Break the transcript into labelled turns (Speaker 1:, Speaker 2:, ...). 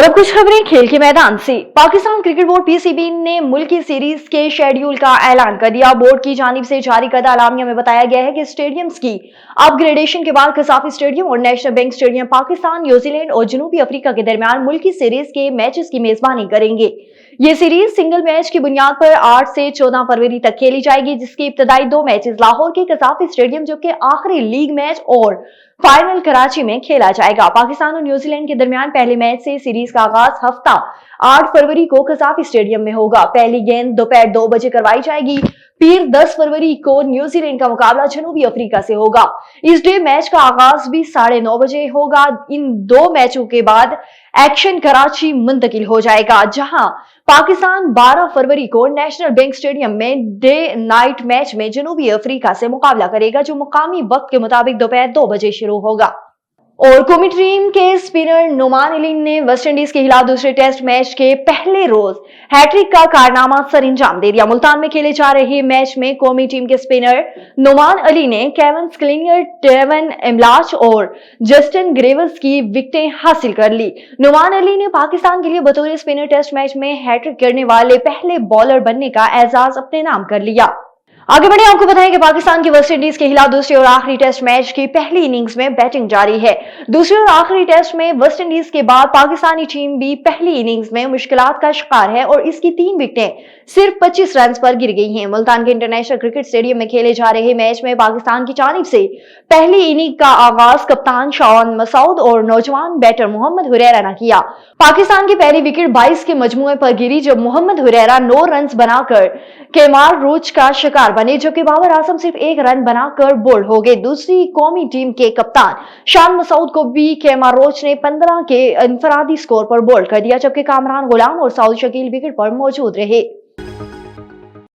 Speaker 1: और अब कुछ खबरें खेल के मैदान से। पाकिस्तान क्रिकेट बोर्ड पीसीबी ने मुल्की सीरीज के शेड्यूल का ऐलान कर दिया। बोर्ड की जानिब से जारी करदा अलामिया में बताया गया है कि स्टेडियम्स की अपग्रेडेशन के बाद कसाफी स्टेडियम और national bank stadium Pakistan, New Zealand और जनूबी अफ्रीका के दरमियान मुल्की सीरीज के मैचेस की मेजबानी करेंगे। ये सीरीज सिंगल मैच की बुनियाद पर 8 से 14 फरवरी तक खेली जाएगी, जिसकी इब्तदाई 2 मैचेस लाहौर के कसाफी स्टेडियम जबकि आखिरी लीग मैच और फाइनल कराची में खेला जाएगा। पाकिस्तान और न्यूजीलैंड के दरमियान पहले मैच से सीरीज का आगाज हफ्ता 8 फरवरी को कसाफी स्टेडियम में होगा। पहली गेंद दोपहर 2 बजे करवाई जाएगी। फिर 10 फरवरी को न्यूजीलैंड का मुकाबला जनूबी अफ्रीका से होगा। इस डे मैच का आगाज भी 9:30 बजे होगा। इन 2 मैचों के बाद एक्शन कराची मुंतकिल हो जाएगा, जहां पाकिस्तान 12 फरवरी को नेशनल बैंक स्टेडियम में डे नाइट मैच में जनूबी अफ्रीका से मुकाबला करेगा, जो मुकामी वक्त के मुताबिक दोपहर 2 बजे शुरू होगा। और कौमी टीम के स्पिनर नुमान अली ने वेस्टइंडीज के खिलाफ दूसरे टेस्ट मैच के पहले रोज हैट्रिक का कारनामा सर अंजाम दे दिया। मुल्तान में खेले जा रहे मैच में कौमी टीम के स्पिनर नुमान अली ने केवन स्किलिंगर, डेवन एमलाच और जस्टिन ग्रेवस की विकेटें हासिल कर ली। नुमान अली ने पाकिस्तान के लिए बतौर स्पिनर टेस्ट मैच में हैट्रिक करने वाले पहले बॉलर बनने का एजाज अपने नाम कर लिया। आगे बढ़े, आपको बताएं कि पाकिस्तान की वेस्टइंडीज के खिलाफ दूसरे और आखिरी टेस्ट मैच की पहली इनिंग्स में बैटिंग जारी है। दूसरे और आखिरी टेस्ट में वेस्टइंडीज के बाद पाकिस्तानी टीम भी पहली इनिंग्स में मुश्किलात का शिकार है और इसकी 3 विकेटें सिर्फ 25 रन पर गिर गई हैं। मुल्तान के इंटरनेशनल क्रिकेट स्टेडियम में खेले जा रहे मैच में पाकिस्तान की जानिब से पहली इनिंग का आगाज कप्तान शान मसूद और नौजवान बैटर मोहम्मद हुरैरा ने किया। पाकिस्तान की पहली विकेट 22 के मजमूए पर गिरी, जब मोहम्मद हुरैरा 9 रन बनाकर केमाल रोच का शिकार बने, जबकि बाबर आजम सिर्फ 1 रन बनाकर बोल्ड हो गए। दूसरी कौमी टीम के कप्तान शान मसूद को भी केमाल रोच ने 15 के इंफरादी स्कोर पर बोल्ड कर दिया, जबकि कामरान गुलाम और साउद शकील विकेट पर मौजूद रहे।